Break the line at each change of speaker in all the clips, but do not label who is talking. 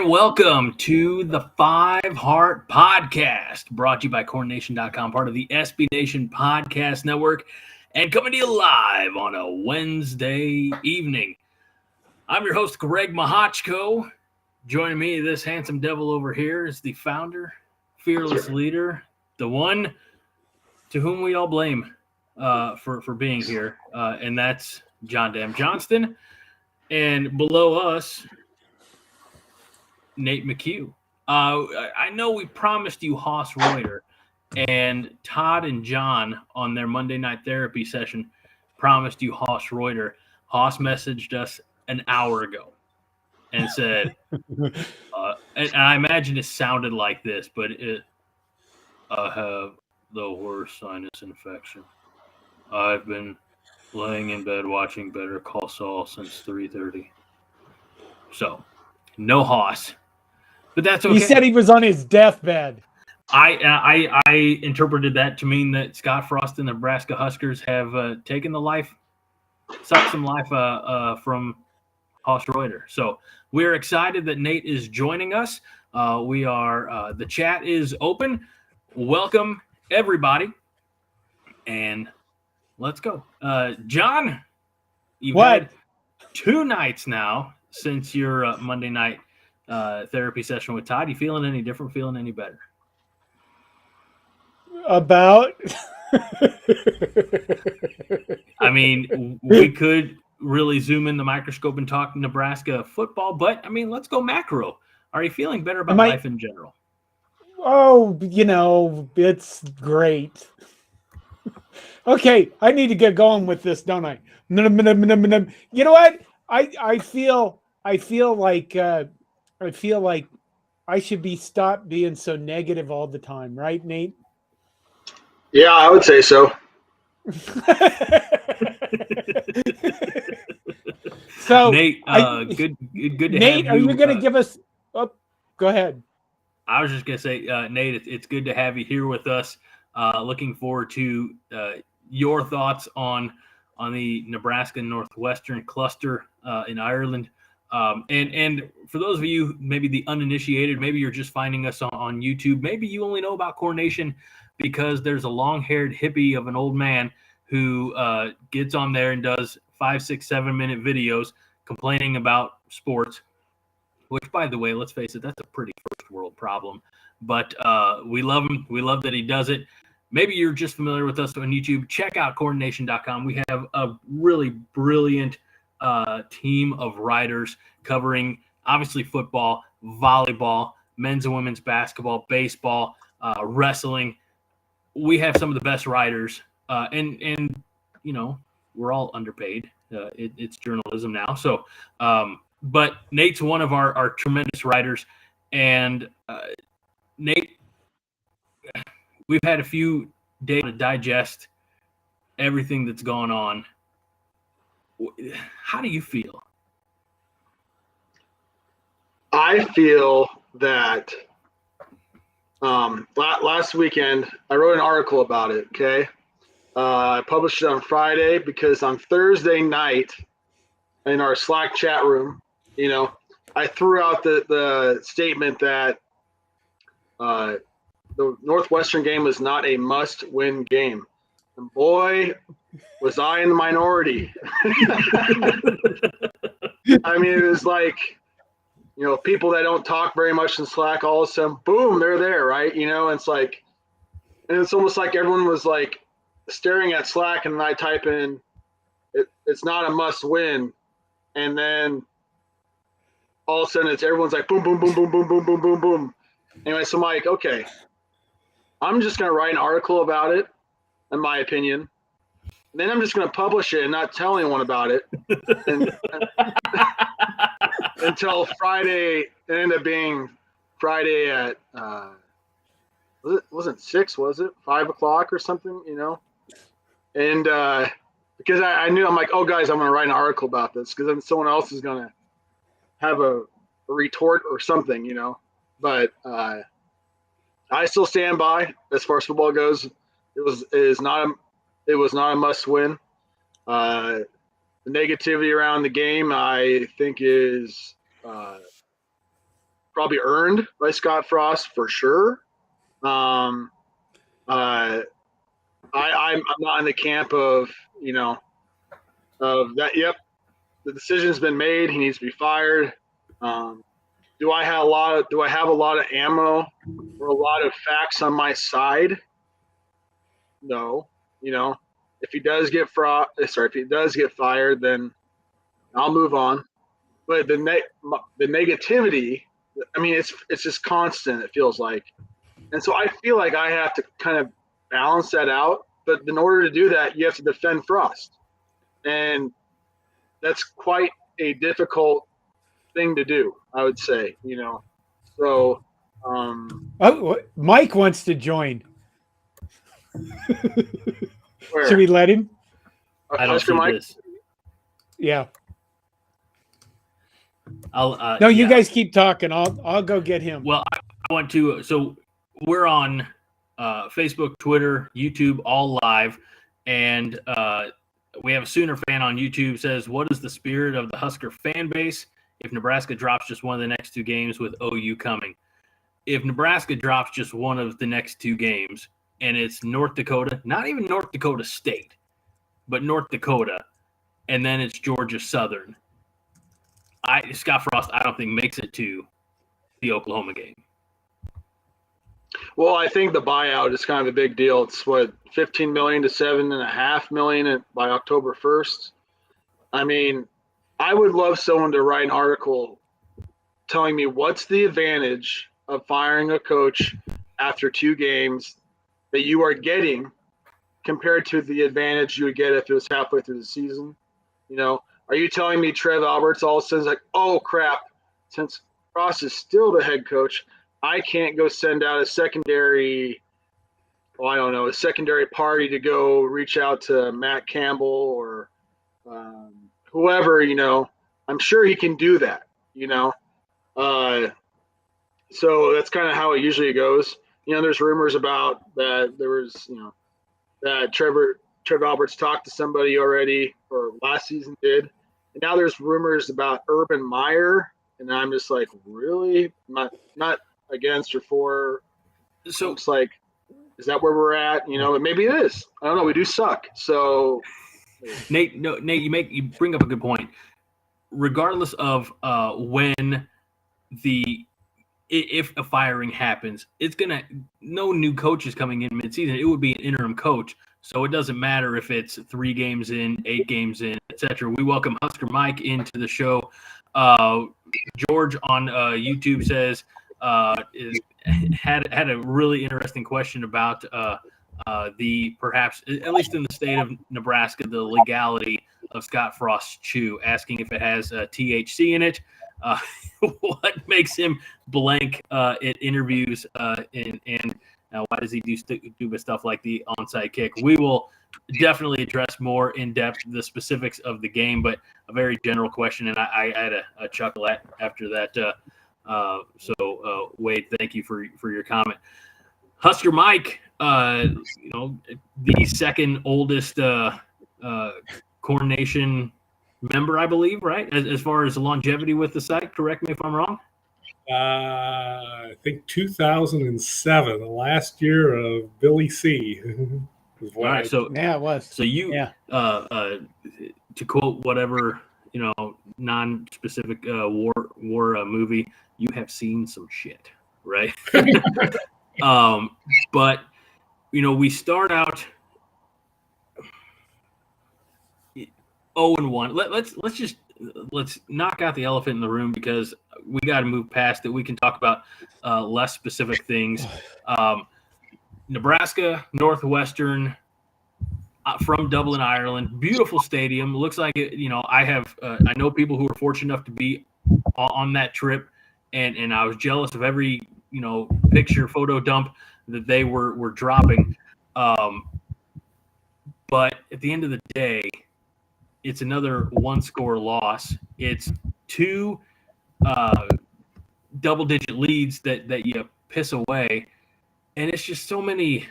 welcome to the Five Heart Podcast, brought to you by CornNation.com, part of the SB Nation Podcast Network, and coming to you live on a Wednesday evening. I'm your host, Greg Mahachko. Joining me, this handsome devil over here, is the founder, fearless leader, the one to whom we all blame for being here, and that's John Dam Johnston. And below us, Nate McHugh. I know we promised you Haas Reuter, and Todd and John on their Monday night therapy session promised you Haas Reuter. Haas messaged us an hour ago and said, and I imagine it sounded like this, but I have the worst sinus infection. I've been laying in bed watching Better Call Saul since 3:30. So, no Haas. But that's okay.
He said he was on his deathbed.
I interpreted that to mean that Scott Frost and the Nebraska Huskers have sucked some life from Haas Reuter. So we're excited that Nate is joining us. The chat is open. Welcome, everybody. And let's go. John, you've had 2 nights now since your Monday night therapy session with Todd. You feeling any different? Feeling any better?
About?
I mean, we could really zoom in the microscope and talk Nebraska football, but I mean, let's go macro. Are you feeling better about life in general?
Oh, it's great. Okay, I need to get going with this, don't I? You know what? I feel like I should stop being so negative all the time, right, Nate?
Yeah, I would say so.
So,
Nate, good to
Nate,
have you.
Are you going to give us? Oh, go ahead.
I was just going to say, Nate, it's good to have you here with us. Looking forward to your thoughts on the Nebraska Northwestern cluster in Ireland. And for those of you, maybe the uninitiated, maybe you're just finding us on YouTube. Maybe you only know about CornNation because there's a long-haired hippie of an old man who gets on there and does 5, 6, 7-minute videos complaining about sports, which, by the way, let's face it, that's a pretty first-world problem. But we love him. We love that he does it. Maybe you're just familiar with us on YouTube. Check out CornNation.com. We have a really brilliant team of writers covering, obviously, football, volleyball, men's and women's basketball, baseball, wrestling. We have some of the best writers, and we're all underpaid. It's journalism now. So, but Nate's one of our tremendous writers, and Nate, we've had a few days to digest everything that's gone on. How do you feel?
I feel that last weekend I wrote an article about it, okay? I published it on Friday because on Thursday night in our Slack chat room, I threw out the statement that the Northwestern game was not a must-win game. And boy, was I in the minority. I mean, it was like, people that don't talk very much in Slack, all of a sudden, boom, they're there, right? It's like, and it's almost like everyone was like staring at Slack, and then I type in, it's not a must win. And then all of a sudden everyone's like, boom, boom, boom, boom, boom, boom, boom, boom, boom. Anyway, so I'm like, okay, I'm just going to write an article about it, in my opinion. And then I'm just going to publish it and not tell anyone about it. Until Friday, it ended up being Friday at, wasn't 6, was it? 5 o'clock or something, And because I knew, I'm like, oh, guys, I'm going to write an article about this because then someone else is going to have a retort or something, But I still stand by as far as football goes. It was not a must win. The negativity around the game, I think, is probably earned by Scott Frost for sure. I'm not in the camp of that. Yep, the decision's been made. He needs to be fired. Do I have a lot of ammo or a lot of facts on my side? No. If he does get fired, then I'll move on. But the negativity, I mean, it's just constant. It feels like, and so I feel like I have to kind of balance that out. But in order to do that, you have to defend Frost, and that's quite a difficult thing to do, I would say. So.
Mike wants to join.
Where?
Should we let him?
I don't see
Mike?
this.
Yeah.
No,
you guys keep talking. I'll go get him.
Well, I want to. So we're on Facebook, Twitter, YouTube, all live, and we have a Sooner fan on YouTube says, "What is the spirit of the Husker fan base if Nebraska drops just one of the next two games with OU coming?" If Nebraska drops just one of the next two games, and it's North Dakota, not even North Dakota State, but North Dakota, and then it's Georgia Southern, Scott Frost, I don't think makes it to the Oklahoma game.
Well, I think the buyout is kind of a big deal. It's what, $15 million to $7.5 million by October 1st. I mean, I would love someone to write an article telling me what's the advantage of firing a coach after two games that you are getting compared to the advantage you would get if it was halfway through the season. Are you telling me Trev Alberts all of a sudden is like, oh crap, since Frost is still the head coach, I can't go send out a secondary party to go reach out to Matt Campbell or whoever, I'm sure he can do that, so that's kind of how it usually goes. There's rumors about that there was, that Trev Alberts talked to somebody already, or last season did. And now there's rumors about Urban Meyer, and I'm just like, really? Not against or for. So it's like, is that where we're at? Maybe it is. I don't know. We do suck. So
Nate, you bring up a good point. Regardless of if a firing happens, no new coach is coming in midseason. It would be an interim coach. So it doesn't matter if it's 3 games in, 8 games in, etc. We welcome Husker Mike into the show. George on YouTube says had a really interesting question about the perhaps, at least in the state of Nebraska, the legality of Scott Frost's chew, asking if it has THC in it. What makes him blank at interviews, and why does he do stupid stuff like the onside kick? We will definitely address more in depth the specifics of the game, but a very general question, and I had a chuckle after that. So Wade, thank you for your comment. Husker Mike, the second oldest Corn Nation member, I believe, right? As far as longevity with the site, correct me if I'm wrong.
I think 2007, the last year of Billy C.
All right, so
yeah, it was.
So you, to quote whatever non-specific war movie, you have seen some shit, right? But we start out 0-1. Let's knock out the elephant in the room because we got to move past it. We can talk about less specific things. Nebraska, Northwestern, from Dublin, Ireland. Beautiful stadium. Looks like it. I know people who were fortunate enough to be on that trip, and I was jealous of every picture, photo dump that they were dropping. But at the end of the day, it's another one-score loss. It's 2 double-digit leads that you piss away, and it's just so many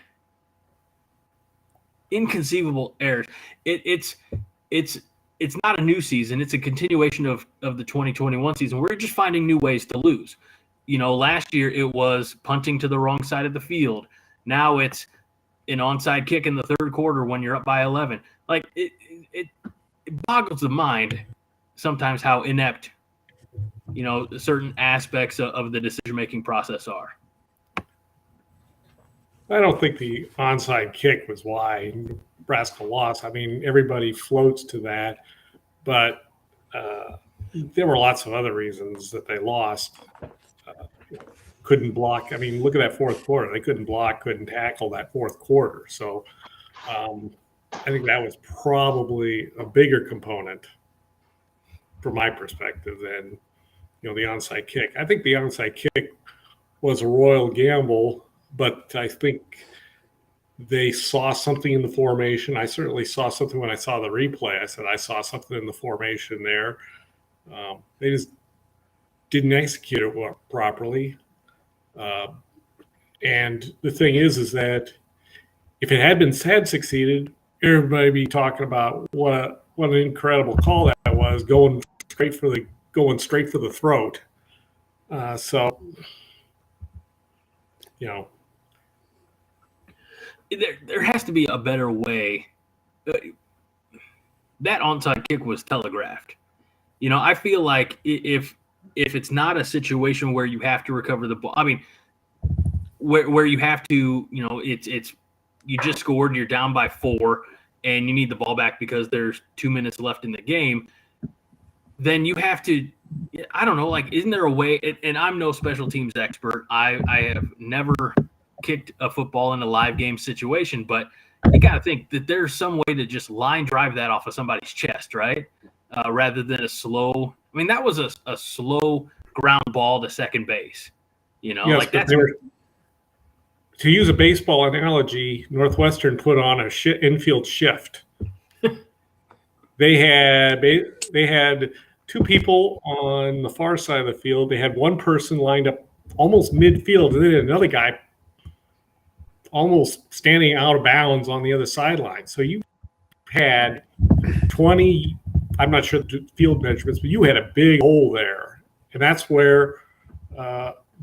inconceivable errors. It's not a new season. It's a continuation of the 2021 season. We're just finding new ways to lose. last year it was punting to the wrong side of the field. Now it's an onside kick in the third quarter when you're up by 11. Like it boggles the mind sometimes how inept, certain aspects of the decision-making process are.
I don't think the onside kick was why Nebraska lost. I mean, everybody floats to that, but there were lots of other reasons that they lost. Couldn't block. I mean, look at that fourth quarter. They couldn't block, couldn't tackle that fourth quarter. So I think that was probably a bigger component from my perspective than, the onside kick. I think the onside kick was a royal gamble, but I think they saw something in the formation. I certainly saw something when I saw the replay. I said I saw something in the formation there. They just didn't execute it properly. And the thing is that if it had succeeded, everybody would be talking about what an incredible call that was, going straight for the throat. So
there has to be a better way. That onside kick was telegraphed. I feel like if it's not a situation where you have to recover the ball, I mean, where you have to, it's you just scored, you're down by 4, and you need the ball back because there's 2 minutes left in the game, then you have to, I don't know, like, isn't there a way, and I'm no special teams expert. I have never kicked a football in a live game situation, but you got to think that there's some way to just line drive that off of somebody's chest, right? Rather than a slow, I mean, that was a slow ground ball to second base,
Yes,
like that's
to use a baseball analogy, Northwestern put on a infield shift. They had 2 people on the far side of the field. They had one person lined up almost midfield, and then another guy almost standing out of bounds on the other sideline. So you had 20, I'm not sure the field measurements, but you had a big hole there. And that's where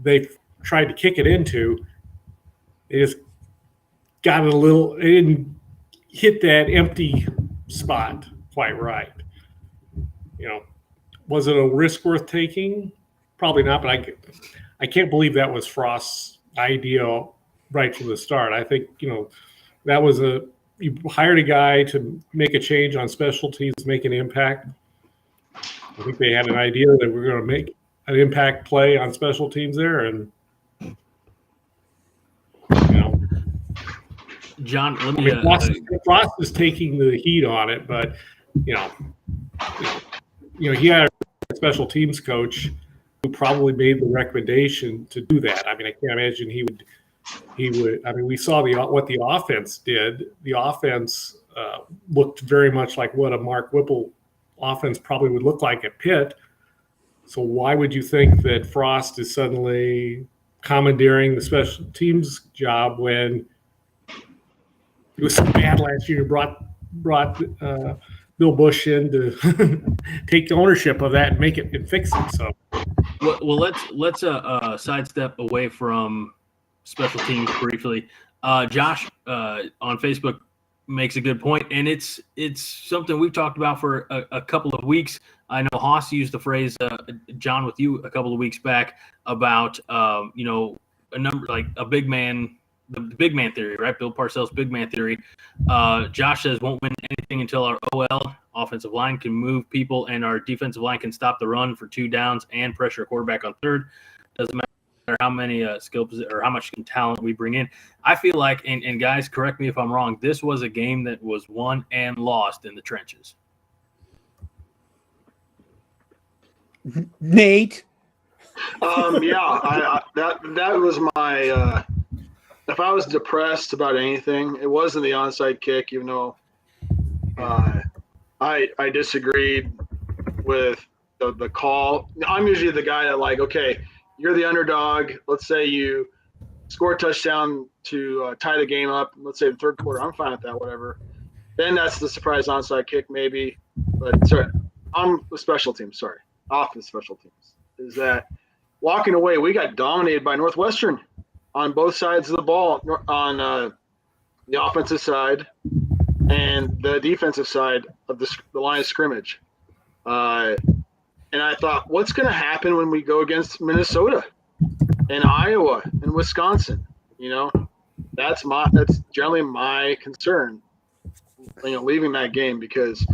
they tried to kick it into. They just got it a little, they didn't hit that empty spot quite right. Was it a risk worth taking? Probably not, but I can't believe that was Frost's idea right from the start. I think, that was you hired a guy to make a change on special teams, make an impact. I think they had an idea that we're going to make an impact play on special teams there, and
John, let me.
Frost is taking the heat on it, but he had a special teams coach who probably made the recommendation to do that. I mean, I can't imagine he would. I mean, we saw what the offense did. The offense looked very much like what a Mark Whipple offense probably would look like at Pitt. So why would you think that Frost is suddenly commandeering the special teams job when it was so bad last year? Brought Bill Bush in to take ownership of that and make it and fix it. So,
well, let's sidestep away from special teams briefly. Josh on Facebook makes a good point, and it's something we've talked about for a couple of weeks. I know Haas used the phrase, John, with you a couple of weeks back about a number, like a big man, the big man theory, right? Bill Parcells' big man theory. Josh says won't win anything until our OL offensive line can move people and our defensive line can stop the run for 2 downs and pressure a quarterback on third. Doesn't matter how many skill or how much talent we bring in. I feel like, and guys, correct me if I'm wrong, this was a game that was won and lost in the trenches.
Nate.
Yeah, that was my. If I was depressed about anything, it wasn't the onside kick, even though I disagreed with the call. I'm usually the guy that, like, okay, you're the underdog. Let's say you score a touchdown to tie the game up. Let's say the third quarter. I'm fine with that, whatever. Then that's the surprise onside kick, maybe. But sorry, I'm a special team. Sorry, offense special teams. Is that walking away, we got dominated by Northwestern on both sides of the ball, on the offensive side and the defensive side of the line of scrimmage. And I thought, what's going to happen when we go against Minnesota and Iowa and Wisconsin? You know, that's generally my concern, you know, leaving that game, because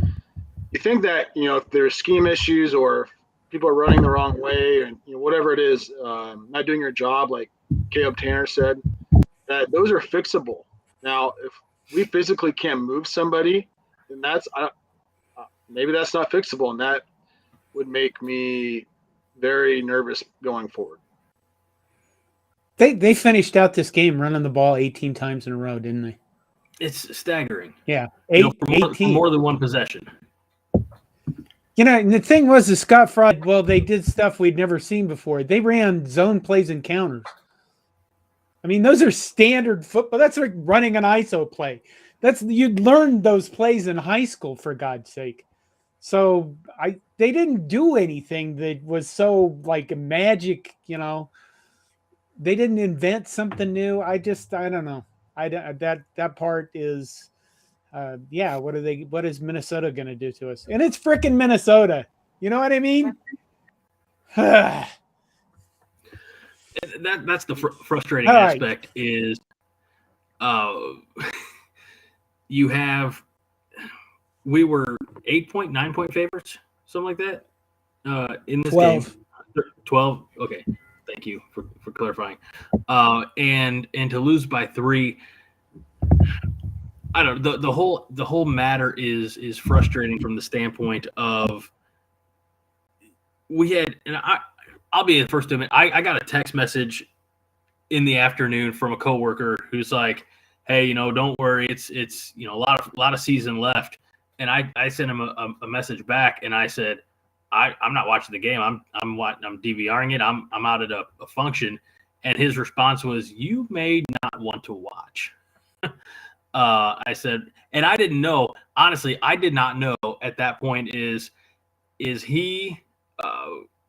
you think that, you know, if there's scheme issues or people are running the wrong way and, you know, whatever it is, not doing your job, like Caleb Tanner said, that those are fixable. Now, if we physically can't move somebody, then maybe that's not fixable, and that would make me very nervous going forward.
They finished out this game running the ball 18 times in a row, didn't they?
It's staggering.
Yeah,
for more than one possession.
You know, and the thing was, the Scott Frost, well, they did stuff we'd never seen before. They ran zone plays and counters. I mean, those are standard football. That's like running an ISO play. You'd learn those plays in high school, for God's sake. So they didn't do anything that was so like magic, you know. They didn't invent something new. I don't know. That part is, what is Minnesota going to do to us? And it's freaking Minnesota. You know what I mean?
That's the frustrating aspect is, we were 9 point favorites, something like that, in this
12.
game. 12. Okay. Thank you for clarifying. And to lose by 3, I don't know. The whole matter is frustrating from the standpoint of we had, and I'll be the first to admit, I got a text message in the afternoon from a coworker who's like, "Hey, you know, don't worry, it's you know, a lot of season left." And I sent him a message back, and I said, I'm not watching the game. I'm DVRing it. I'm out at a function. And his response was, "You may not want to watch." I said, and I didn't know. Honestly, I did not know at that point. Is he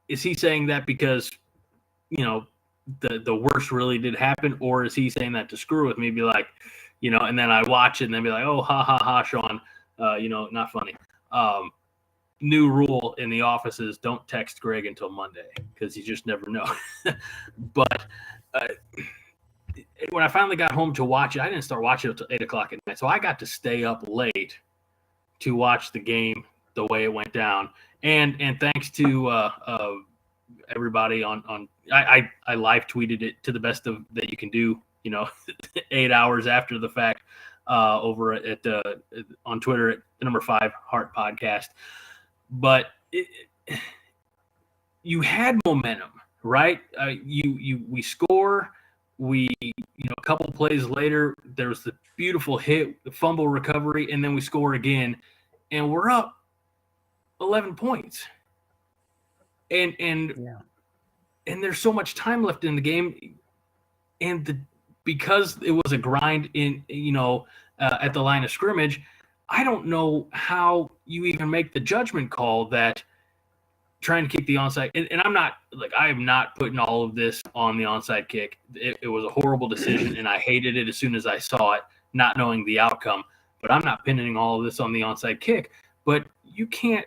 saying that because, you know, the worst really did happen, or is he saying that to screw with me? Be like, you know, and then I watch it and then be like, "Oh, ha ha ha, Sean, you know, not funny." New rule in the office is don't text Greg until Monday, because you just never know. But when I finally got home to watch it, I didn't start watching it until 8 o'clock at night. So I got to stay up late to watch the game the way it went down. And thanks to everybody on I live tweeted it to the best of that you can do, you know, 8 hours after the fact, over at on Twitter at the number 5 Heart Podcast. But you had momentum, right? We score. A couple of plays later, there was the beautiful hit, the fumble recovery, and then we score again, and we're up 11 points. And there's so much time left in the game, and because it was a grind in, you know, at the line of scrimmage, I don't know how you even make the judgment call that trying to kick the onside. And I'm not like, I am not putting all of this on the onside kick. It was a horrible decision, and I hated it as soon as I saw it, not knowing the outcome. But I'm not pinning all of this on the onside kick. But you can't.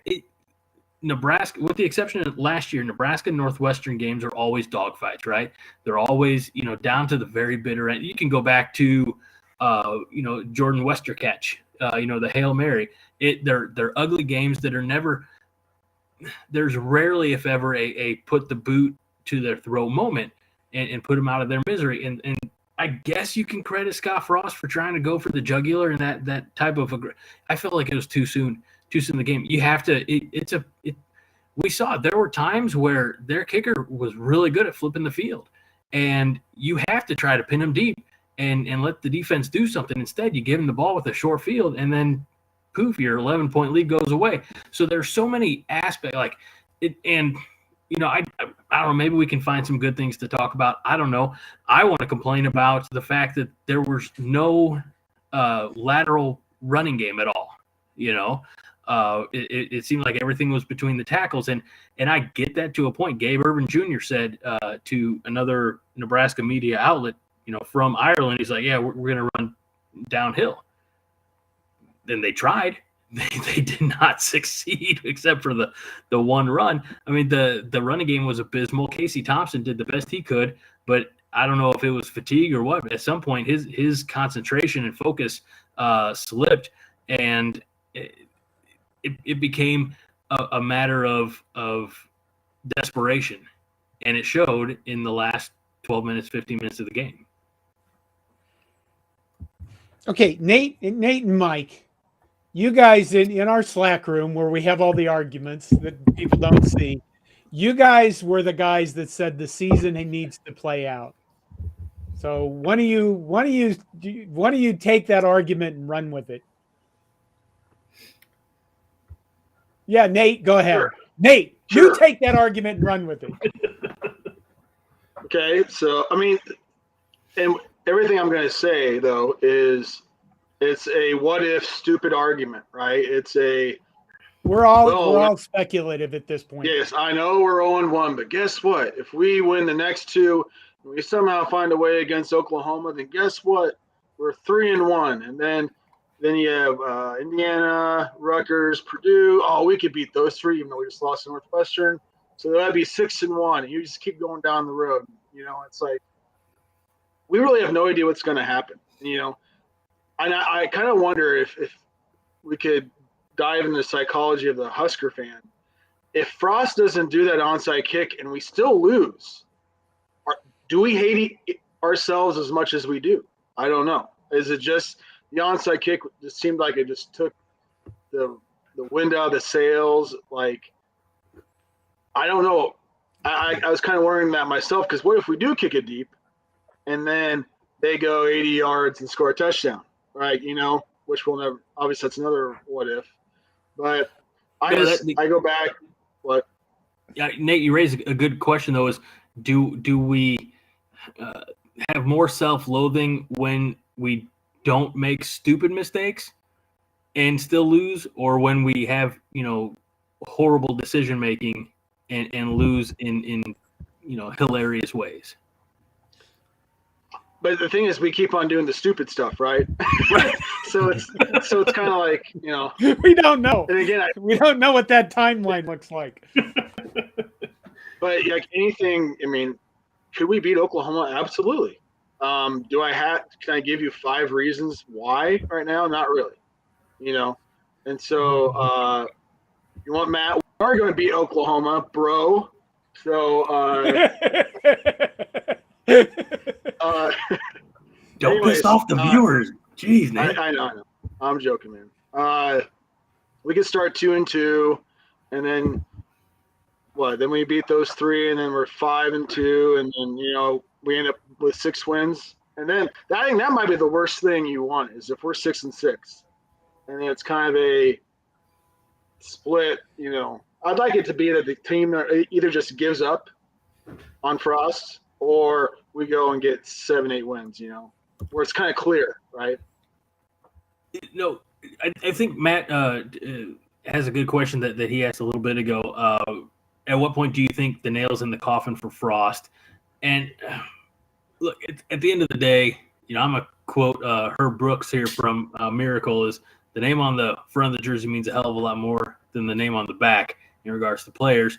Nebraska, with the exception of last year, Nebraska and Northwestern games are always dogfights, right? They're always, you know, down to the very bitter end. You can go back to, you know, Jordan Westerketch. You know, the Hail Mary. They're ugly games that are never. There's rarely, if ever, a put the boot to their throat moment and put them out of their misery. And I guess you can credit Scott Frost for trying to go for the jugular and that type of. I felt like it was too soon in the game. You have to. We saw there were times where their kicker was really good at flipping the field, and you have to try to pin him deep. And let the defense do something. Instead, you give them the ball with a short field, and then poof, your 11-point lead goes away. So there's so many aspects like it, and you know, I don't know, maybe we can find some good things to talk about. I don't know. I want to complain about the fact that there was no lateral running game at all. You know, It seemed like everything was between the tackles, and I get that to a point. Gabe Irvin Jr. said to another Nebraska media outlet, from Ireland, he's like, "Yeah, we're going to run downhill." Then they tried. They did not succeed except for the one run. I mean, the running game was abysmal. Casey Thompson did the best he could, but I don't know if it was fatigue or what. At some point, his concentration and focus slipped, and it became a matter of desperation, and it showed in the last 12 minutes, 15 minutes of the game.
Okay, Nate and Mike, you guys in our Slack room where we have all the arguments that people don't see, you guys were the guys that said the season needs to play out. So one of you take that argument and run with it? Yeah, Nate, go ahead.
Sure.
Nate,
Sure.
You take that argument and run with it.
Okay, so I mean, and everything I'm going to say though is it's a what if stupid argument, right? It's a
we're all speculative at this point.
Yes, I know we're 0-1, but guess what? If we win the next two, and we somehow find a way against Oklahoma, then guess what? We're 3-1, and then you have Indiana, Rutgers, Purdue. Oh, we could beat those three, even though we just lost to Northwestern. So that'd be 6-1, and you just keep going down the road. It's like we really have no idea what's going to happen. And I kind of wonder if we could dive into the psychology of the Husker fan. If Frost doesn't do that onside kick and we still lose, do we hate ourselves as much as we do? I don't know. Is it just the onside kick just seemed like it just took the wind out of the sails? Like, I don't know. I was kind of worrying that myself, because what if we do kick it deep and then they go 80 yards and score a touchdown, right? Which we'll never – obviously that's another what if. But I go back – what?
Yeah, Nate, you raised a good question, though, is do we have more self-loathing when we don't make stupid mistakes and still lose, or when we have, horrible decision-making and lose in hilarious ways?
But the thing is, we keep on doing the stupid stuff, right? Right. So it's kind of like,
we don't know.
And again,
we don't know what that timeline looks like.
But like anything, I mean, could we beat Oklahoma? Absolutely. Can I give you 5 reasons why right now? Not really. And so you want Matt? We are going to beat Oklahoma, bro. So
don't piss off the viewers. Jeez, man.
I know. I'm joking, man. We could start 2-2, and then what? Then we beat those 3, and then we're 5-2, and then we end up with 6 wins. And then I think that might be the worst thing you want, is if we're 6-6, and then it's kind of a split. I'd like it to be that the team either just gives up on Frost, or we go and get 7-8 wins. Where it's kind of clear, right?
No, I think Matt has a good question that he asked a little bit ago. At what point do you think the nail's in the coffin for Frost? And look, at the end of the day, I'm going to quote Herb Brooks here from Miracle, is the name on the front of the jersey means a hell of a lot more than the name on the back in regards to players.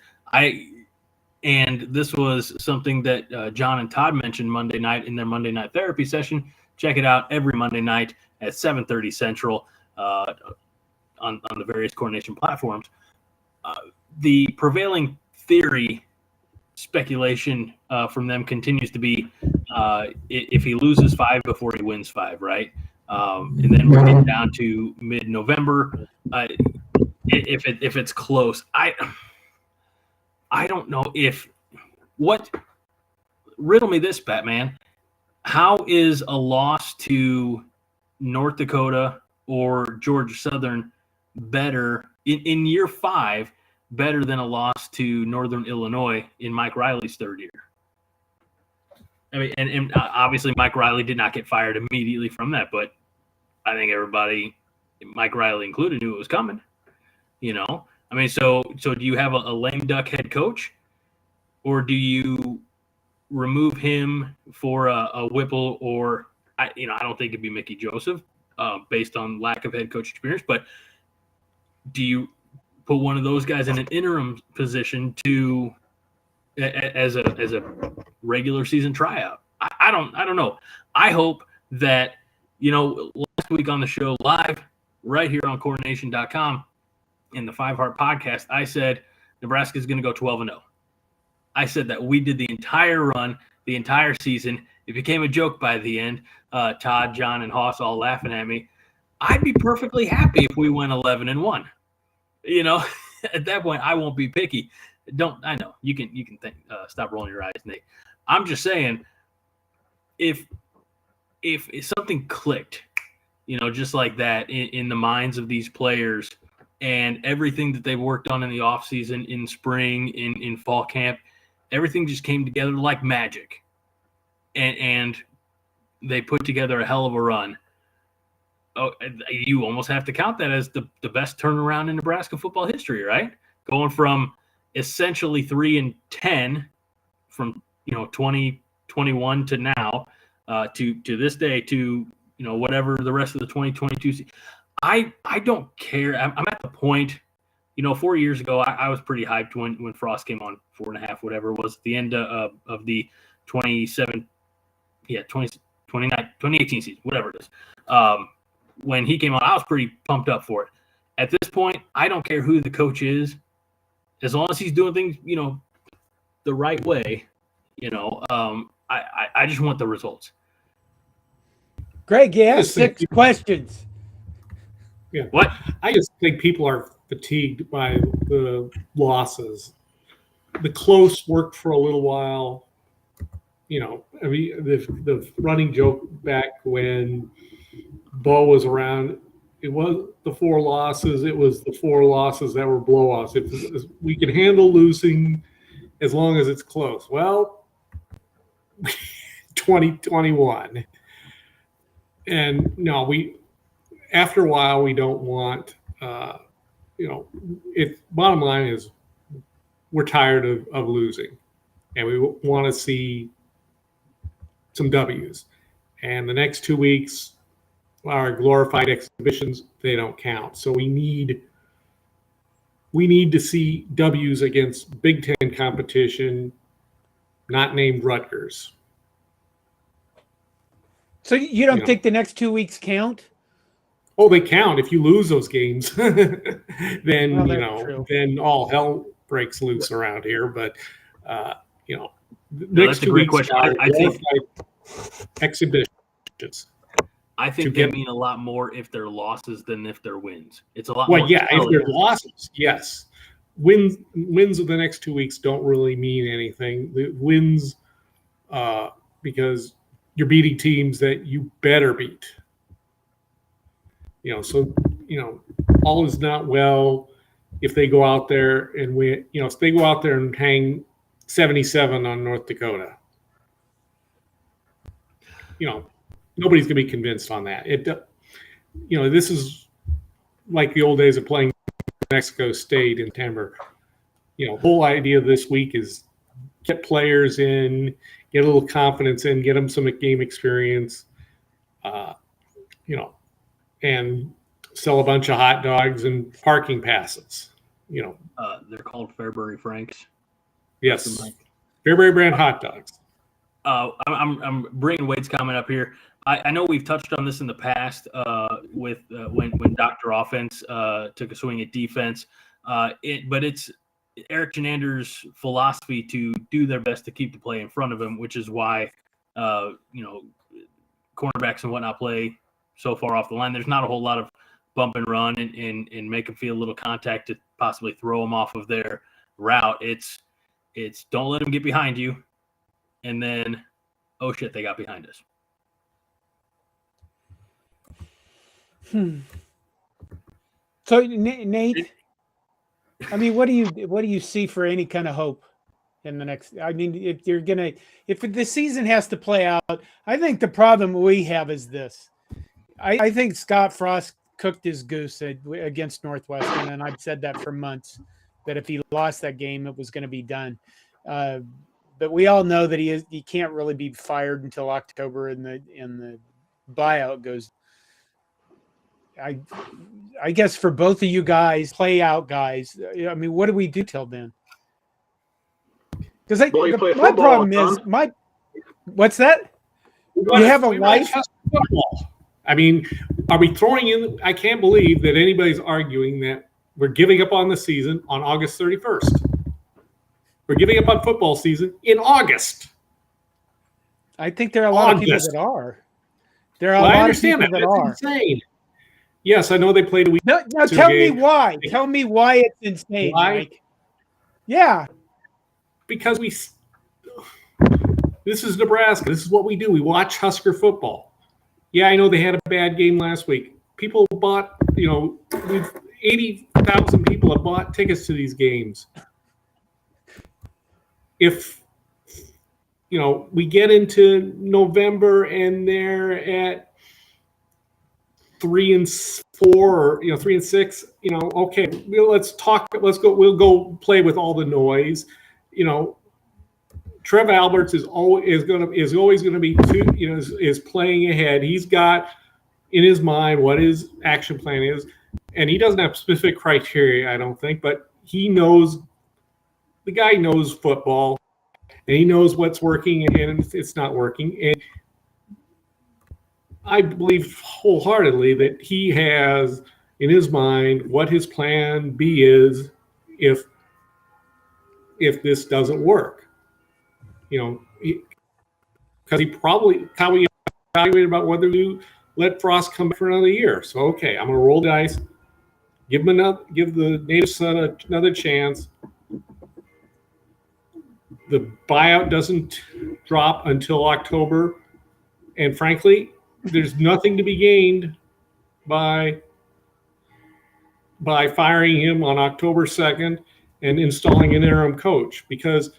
And this was something that John and Todd mentioned Monday night in their Monday night therapy session. Check it out every Monday night at 7:30 Central on the various Coronation platforms. The prevailing theory speculation from them continues to be if he loses 5 before he wins 5, right? And then we're getting down to mid-November. If it's close, I don't know riddle me this, Batman. How is a loss to North Dakota or Georgia Southern better in year 5, better than a loss to Northern Illinois in Mike Riley's 3rd year? I mean, and obviously Mike Riley did not get fired immediately from that, but I think everybody, Mike Riley included, knew it was coming. I mean, so do you have a lame duck head coach, or do you remove him for a Whipple, or I don't think it'd be Mickey Joseph, based on lack of head coach experience, but do you put one of those guys in an interim position as a regular season tryout? I don't know. I hope that, last week on the show live right here on CornNation.com in the 5 Heart podcast, I said Nebraska is going to go 12-0. I said that we did the entire run, the entire season. It became a joke by the end. Todd, John, and Hoss all laughing at me. I'd be perfectly happy if we went 11-1. At that point, I won't be picky. I know you can think. Stop rolling your eyes, Nate. I'm just saying, if something clicked, just like that in the minds of these players, and everything that they've worked on in the offseason, in spring, in fall camp, everything just came together like magic, and they put together a hell of a run. Oh, you almost have to count that as the best turnaround in Nebraska football history, right? Going from essentially 3-10 from 2021 to now, to this day, to whatever the rest of the 2022 season. I don't care. I'm at the point, 4 years ago, I was pretty hyped when Frost came on, 4.5, whatever it was, at the end of the 2018 season, whatever it is. When he came on, I was pretty pumped up for it. At this point, I don't care who the coach is, as long as he's doing things, the right way. I just want the results.
Greg, you have 6 questions.
Yeah.
What?
I just think people are fatigued by the losses. The close worked for a little while. I mean, the running joke back when Bo was around, it was the 4 losses. It was the 4 losses that were blowouts. If we can handle losing as long as it's close. Well, 2021. And no, after a while, we don't want, bottom line is we're tired of losing, and we want to see some W's. And the next 2 weeks are glorified exhibitions. They don't count. So we need to see W's against Big Ten competition, not named Rutgers.
So you don't think the next 2 weeks count?
Oh, they count. If you lose those games, then
true.
then all hell breaks loose around here. But
That's a great question. I think
exhibitions.
I think they mean a lot more if they're losses than if they're wins. It's a lot.
Well,
more
yeah, if they're losses, yes. Wins of the next 2 weeks don't really mean anything. The wins, because you're beating teams that you better beat. So all is not well if they go out there and win. If they go out there and hang 77 on North Dakota, nobody's going to be convinced on that. This is like the old days of playing Mexico State in September. The whole idea this week is get players in, get a little confidence in, get them some game experience, and sell a bunch of hot dogs and parking passes.
They're called Fairbury Franks.
Yes, Fairbury brand hot dogs.
I'm bringing Wade's comment up here. I know we've touched on this in the past with when Dr. Offense took a swing at defense, but it's Eric Chenander's philosophy to do their best to keep the play in front of him, which is why cornerbacks and whatnot play so far off the line. There's not a whole lot of bump and run and make them feel a little contact to possibly throw them off of their route. It's don't let them get behind you, and then, oh shit, they got behind us.
So Nate, I mean, what do you see for any kind of hope in the next? I mean, if the season has to play out, I think the problem we have is this. I think Scott Frost cooked his goose against Northwestern, and I've said that for months, that if he lost that game, it was going to be done. But we all know that he can't really be fired until October, and the buyout goes. I guess for both of you guys, play out guys. I mean, what do we do till then? Because my problem is what's that? You have a life.
Football. I mean, are we throwing in? I can't believe that anybody's arguing that we're giving up on the season on August 31st. We're giving up on football season in August.
I think there are a lot of people that are. There are a lot of people that are.
Insane. Yes, I know they played a week.
No, tell me why. Tell me why it's insane.
Why?
Mike. Yeah.
Because this is Nebraska. This is what we do. We watch Husker football. Yeah, I know they had a bad game last week. People bought, 80,000 people have bought tickets to these games. If, we get into November and they're at 3-4 or 3-6, okay, let's talk. We'll go play with all the noise. Trev Alberts is always going to be is playing ahead. He's got in his mind what his action plan is, and he doesn't have specific criteria, I don't think, but he knows. The guy knows football, and he knows what's working and it's not working. And I believe wholeheartedly that he has in his mind what his plan B is if this doesn't work. Because he probably evaluated about whether to let Frost come back for another year. So okay, I'm going to roll the dice, give the native son another chance. The buyout doesn't drop until October, and frankly, there's nothing to be gained by firing him on October 2nd and installing an interim coach, because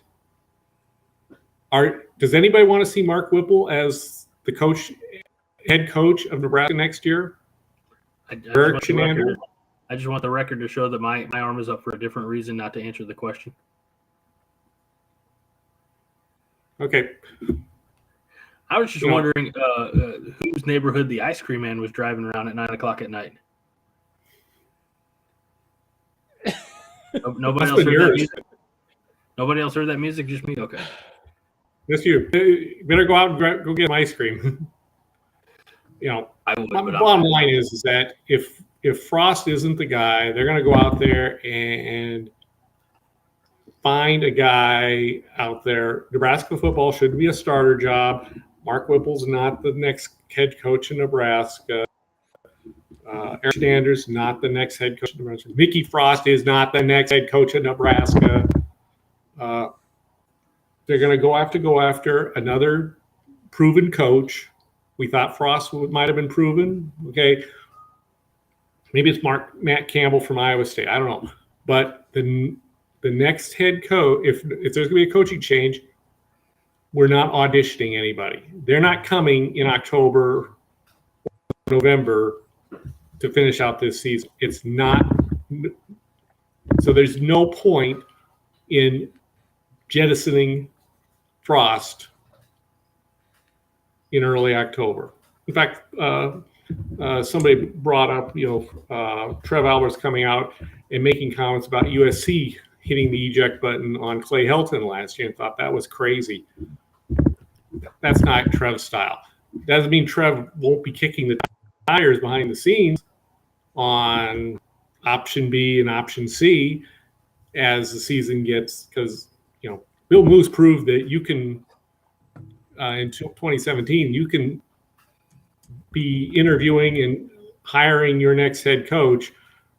does anybody want to see Mark Whipple as the head coach of Nebraska next year?
I just want the record to show that my arm is up for a different reason, not to answer the question.
Okay.
I was just wondering whose neighborhood the ice cream man was driving around at 9:00 at night. Nobody else heard that music? Nobody else heard that music? Just me? Okay.
Just you. You better go out and go get some ice cream.
I would,
my bottom line is that if Frost isn't the guy, they're going to go out there and find a guy out there. Nebraska football should be a starter job. Mark Whipple's not the next head coach in Nebraska. Eric Standers not the next head coach in Nebraska. Mickey Frost is not the next head coach in Nebraska. They're going to go after another proven coach. We thought Frost might have been proven. Okay, maybe it's Matt Campbell from Iowa State. I don't know, but the next head coach, if there's going to be a coaching change, we're not auditioning anybody. They're not coming in October, November to finish out this season. It's not. So there's no point in jettisoning Frost in early October. In fact, somebody brought up, Trev Alberts coming out and making comments about USC hitting the eject button on Clay Helton last year and thought that was crazy. That's not Trev's style. Doesn't mean Trev won't be kicking the tires behind the scenes on option B and option C as the season gets, because, Bill Moose proved that you can, in 2017, you can be interviewing and hiring your next head coach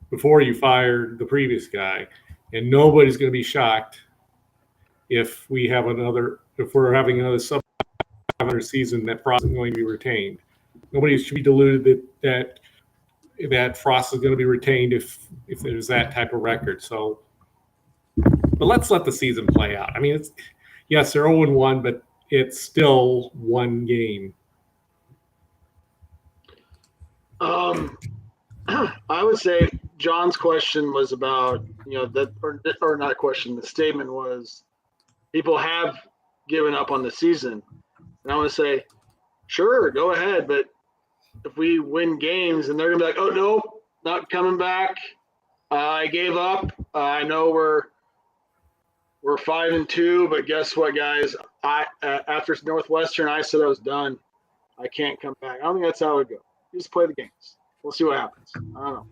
before you fire the previous guy. And nobody's going to be shocked if we're having another sub-500 season that Frost is going to be retained. Nobody should be deluded that Frost is going to be retained if there's that type of record. So, but let's let the season play out. I mean, they're 0-1, but it's still one game.
I would say John's question was about, that, or not question, the statement was people have given up on the season. And I want to say, sure, go ahead. But if we win games and they're going to be like, oh, no, not coming back. I gave up. I know we're 5-2, but guess what, guys? After Northwestern, I said I was done. I can't come back. I don't think that's how it would go. You just play the games. We'll see what happens. I don't know.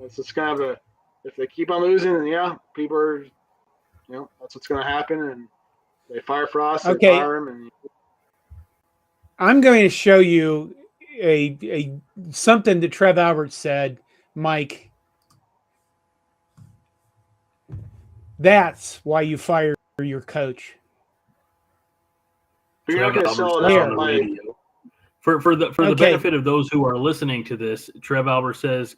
It's just kind of if they keep on losing, and yeah, people are, that's what's going to happen. And they fire Frost, they fire him. And
I'm going to show you a something that Trev Alberts said, Mike. That's why you fire your coach.
You're not going to sell it out by
For the benefit of those who are listening to this, Trev Albert says,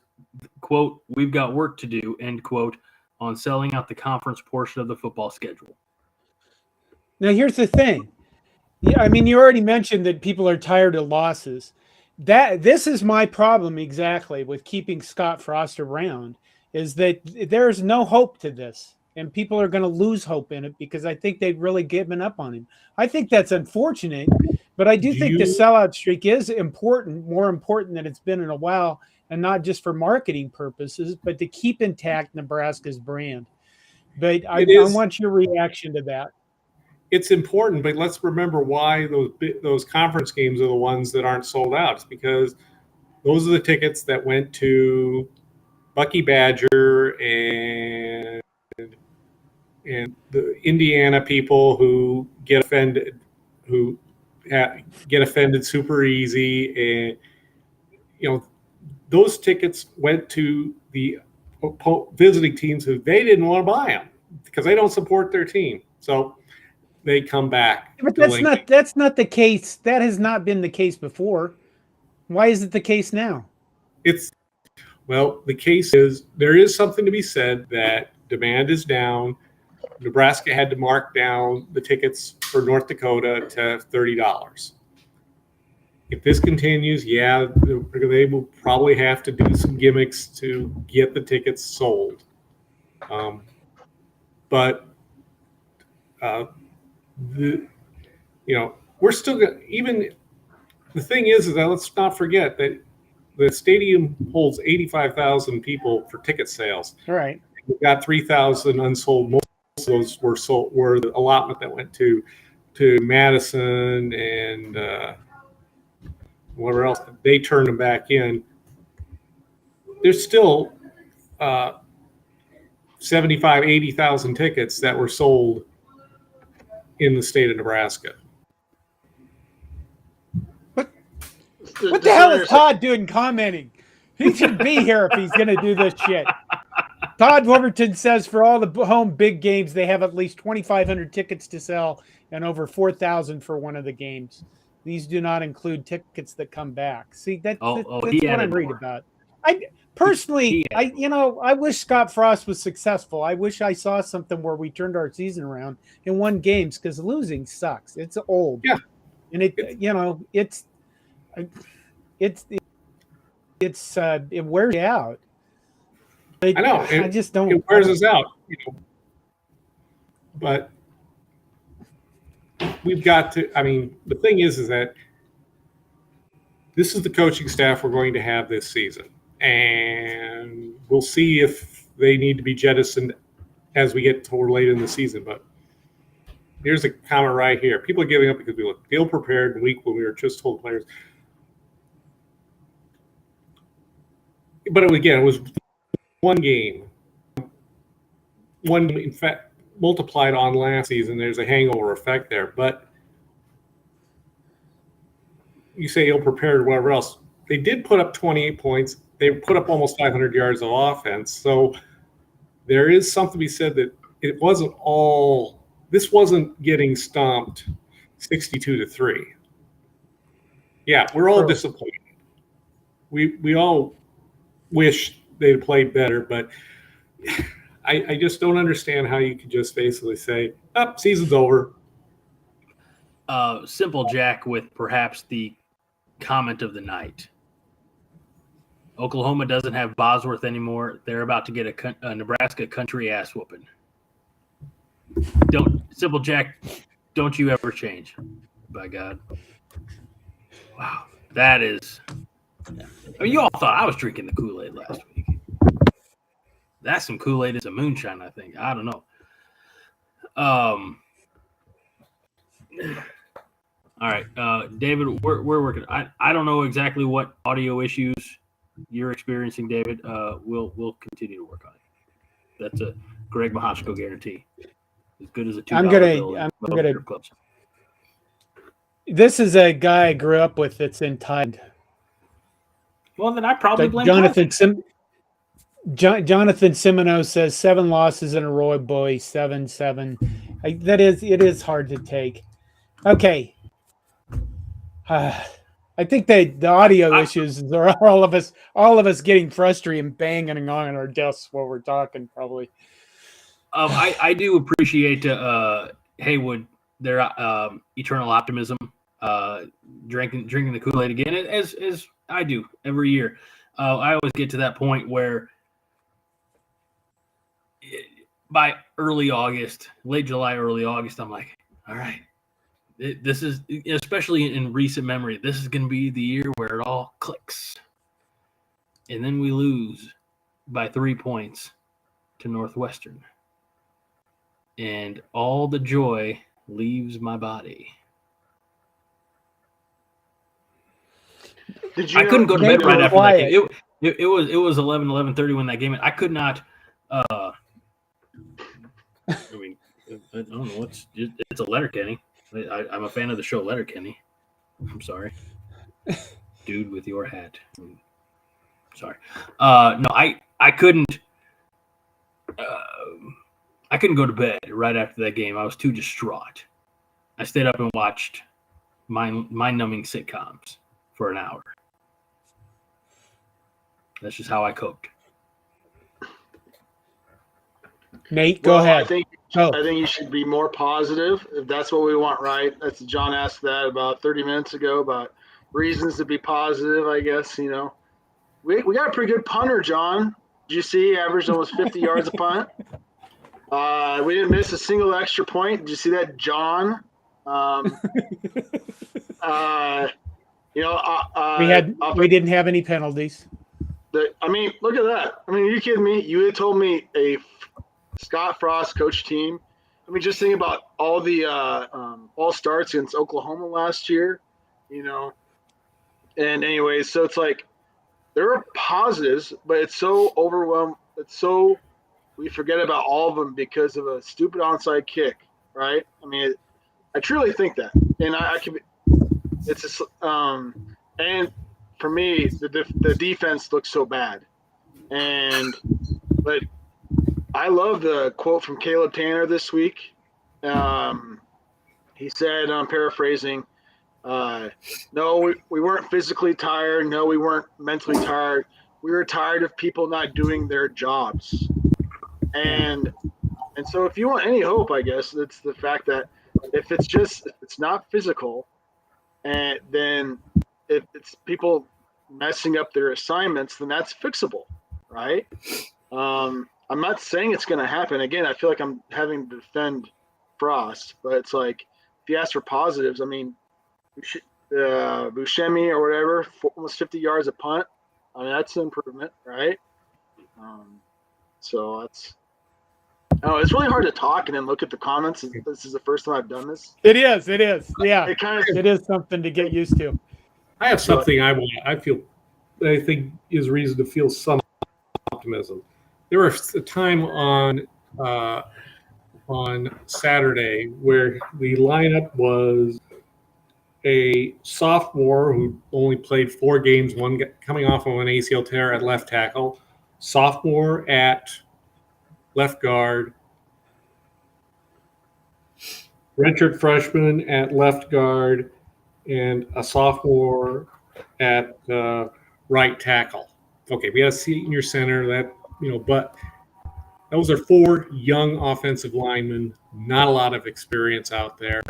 quote, "We've got work to do," end quote, on selling out the conference portion of the football schedule.
Now, here's the thing. Yeah, I mean, you already mentioned that people are tired of losses. This is my problem exactly with keeping Scott Frost around, is that there's no hope to this. And people are going to lose hope in it because I think they've really given up on him. I think that's unfortunate. But I do think the sellout streak is important, more important than it's been in a while, and not just for marketing purposes, but to keep intact Nebraska's brand. But I want your reaction to that.
It's important, but let's remember why those conference games are the ones that aren't sold out. It's because those are the tickets that went to Bucky Badger and the Indiana people who get offended, super easy, and those tickets went to the visiting teams who they didn't want to buy them because they don't support their team, so they come back.
But that's not the case. That has not been the case before. Why is it the case now?
The case is there is something to be said that demand is down. Nebraska had to mark down the tickets for North Dakota to $30. If this continues, they will probably have to do some gimmicks to get the tickets sold. But we're still going to, even the thing is that let's not forget that the stadium holds 85,000 people for ticket sales.
All right.
We've got 3,000 unsold. Most of those were the allotment that went to Madison and whatever else. They turned them back in. There's still 75,000, 80,000 tickets that were sold in the state of Nebraska.
What the hell is Todd doing commenting? He should be here if he's going to do this shit. Todd Wolverton says for all the home big games, they have at least 2,500 tickets to sell and over 4,000 for one of the games. These do not include tickets that come back. See, that's what I'm reading about. I wish Scott Frost was successful. I wish I saw something where we turned our season around and won games because losing sucks. It's old.
Yeah.
And it wears you out.
I know.
I just don't.
It wears us out. But we've got to. I mean, the thing is that this is the coaching staff we're going to have this season, and we'll see if they need to be jettisoned as we get toward late in the season. But here's a comment right here: people are giving up because we look ill-prepared and weak when we were just told players. But it was one game. In fact, multiplied on last season, there's a hangover effect there. But you say ill-prepared or whatever else. They did put up 28 points. They put up almost 500 yards of offense. So there is something to be said that this wasn't getting stomped 62-3. Yeah, we're all disappointed. We all wish they'd played better, but I just don't understand how you could just basically say, season's over.
Simple Jack with perhaps the comment of the night. Oklahoma doesn't have Bosworth anymore. They're about to get a Nebraska country ass whooping. Simple Jack, don't you ever change. By God. Wow. That is. I mean, you all thought I was drinking the Kool-Aid last week. That's some Kool-Aid and some moonshine, I think. I don't know. All right, David, we're working. I don't know exactly what audio issues you're experiencing, David. We'll continue to work on it. That's a Greg Mahoshko guarantee. As good as a $2 bill. I'm gonna. Clubs.
This is a guy I grew up with that's in Tide.
Well, then I probably blame
Jonathan Simino says 7 losses in a row, boy, 7-7. It is hard to take. Okay. I think the audio issues are all of us getting frustrated and banging on our desks while we're talking, probably.
I do appreciate Haywood, their eternal optimism, drinking the Kool-Aid again, as I do every year. I always get to that point where by early August, late July, early August, I'm like, all right, this is, especially in recent memory, this is going to be the year where it all clicks. And then we lose by 3 points to Northwestern. And all the joy leaves my body. I couldn't go to bed right after that game. It was 11:30 when that game. I could not. I mean, I don't know. It's a Letterkenny. I'm a fan of the show Letterkenny. I'm sorry, dude with your hat. Sorry. No, I couldn't. I couldn't go to bed right after that game. I was too distraught. I stayed up and watched mind-numbing sitcoms for an hour. That's just how I coped.
Nate, go ahead.
I think you should be more positive if that's what we want, right? That's John asked that about 30 minutes ago about reasons to be positive, I guess, We got a pretty good punter, John. Did you see he averaged almost 50 yards a punt? We didn't miss a single extra point. Did you see that, John?
We didn't have any penalties.
I mean, look at that. I mean, are you kidding me? You had told me a Scott Frost coach team. I mean, just think about all the all starts against Oklahoma last year, And anyways, so it's like there are positives, but it's so overwhelmed. We forget about all of them because of a stupid onside kick, right? I mean, I truly think that, and and for me, the defense looks so bad, but I love the quote from Caleb Tanner this week. He said, I'm paraphrasing, no, we weren't physically tired. No, we weren't mentally tired. We were tired of people not doing their jobs. And so if you want any hope, I guess, it's the fact that if it's not physical, and then if it's people messing up their assignments, then that's fixable, right? I'm not saying it's going to happen. Again, I feel like I'm having to defend Frost, but it's like if you ask for positives, I mean, Buscemi or whatever, almost 50 yards a punt. I mean, that's an improvement, right? So it's really hard to talk and then look at the comments. This is the first time I've done this.
It is. Yeah, it is something to get used to.
I have something I think is reason to feel some optimism. There was a time on Saturday where the lineup was a sophomore who only played 4 games, one coming off of an ACL tear at left tackle, sophomore at left guard, redshirt freshman at left guard, and a sophomore at right tackle. Okay, we had a senior center but those are 4 young offensive linemen, not a lot of experience out there.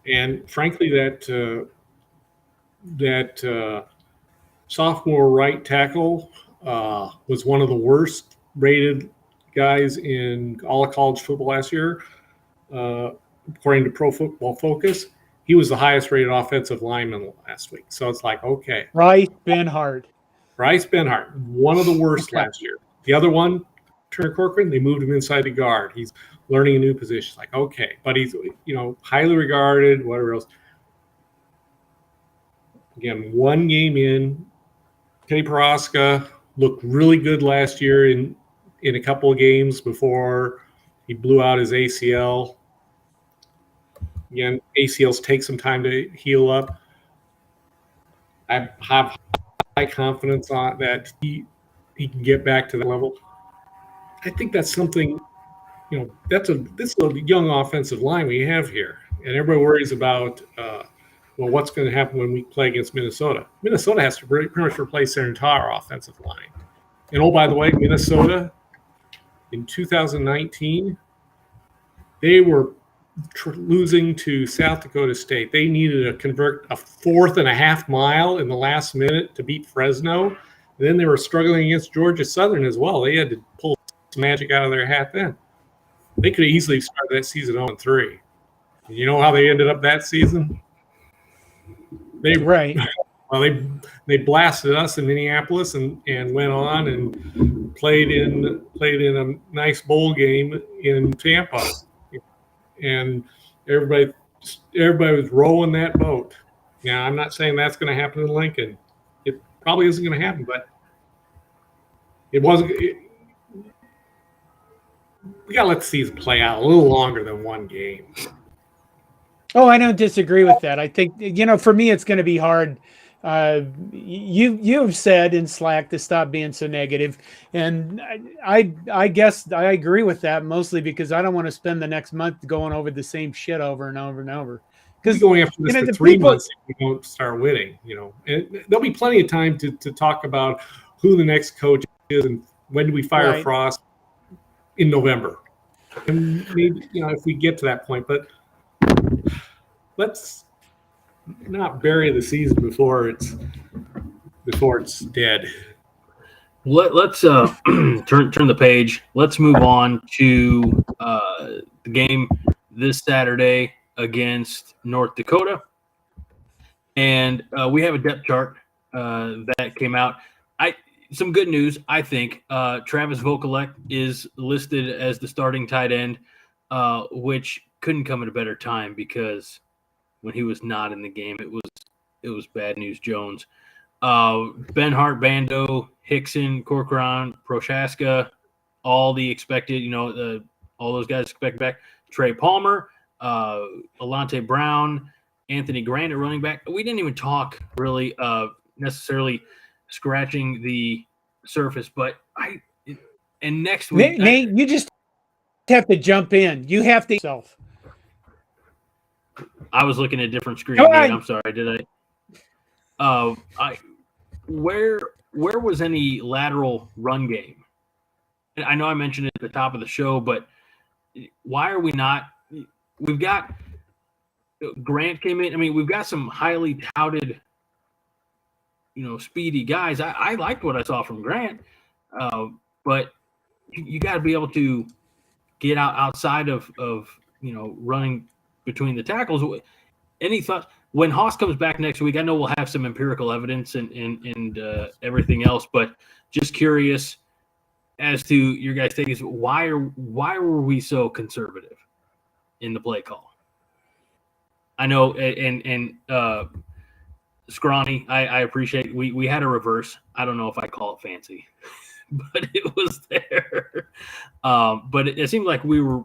And frankly, that that sophomore right tackle was one of the worst rated guys in all of college football last year, according to Pro Football Focus. He was the highest rated offensive lineman last week. So it's like, okay.
Bryce Benhart,
one of the worst last year. The other one, Turner Corcoran, they moved him inside the guard. He's learning a new position. Like, okay, but he's, highly regarded, whatever else. Again, one game in, Kenny Prohaska looked really good last year in a couple of games before he blew out his ACL. Again, ACLs take some time to heal up. I have high confidence on that he can get back to that level. I think that's something, this is a young offensive line we have here. And everybody worries about, what's going to happen when we play against Minnesota? Minnesota has to pretty much replace their entire offensive line. And oh, by the way, Minnesota in 2019, they were losing to South Dakota State. They needed to convert a 4.5 mile in the last minute to beat Fresno. And then they were struggling against Georgia Southern as well. They had to pull some magic out of their hat then. They could have easily started that season 0-3. You know how they ended up that season? Well, they blasted us in Minneapolis and went on and played in a nice bowl game in Tampa, and everybody was rowing that boat. Now, I'm not saying that's going to happen in Lincoln. It probably isn't going to happen, but it wasn't. We got to let the season play out a little longer than one game.
Oh, I don't disagree with that. I think, for me, it's going to be hard. You've said in Slack to stop being so negative, and I guess I agree with that, mostly because I don't want to spend the next month going over the same shit over and over and over. Because
going after this for 3 months if we don't start winning, and there'll be plenty of time to talk about who the next coach is and when do we fire Frost in November, and maybe if we get to that point, but let's not bury the season before it's dead.
Let's turn the page. Let's move on to the game this Saturday against North Dakota, and we have a depth chart that came out. Some good news, I think. Travis Vokalek is listed as the starting tight end, which couldn't come at a better time because when he was not in the game, it was bad news Jones. Benhart, Bando, Hickson, Corcoran, Prochaska, all the expected, all those guys expect back. Trey Palmer, Alante Brown, Anthony Grant at running back. We didn't even talk really necessarily scratching the surface, but next week,
Nate, you just have to jump in. You have to.
I was looking at a different screen. Nate, I'm sorry. Did I? Where was any lateral run game? And I know I mentioned it at the top of the show, but why are we not? We've got Grant came in. I mean, we've got some highly touted, speedy guys. I liked what I saw from Grant, but you got to be able to get outside of running between the tackles. Any thoughts when Haas comes back next week? I know we'll have some empirical evidence and everything else, but just curious as to your guys' take is why were we so conservative in the play call? I know, and Scrawny, I appreciate we had a reverse. I don't know if I call it fancy, but it was there. But it seemed like we were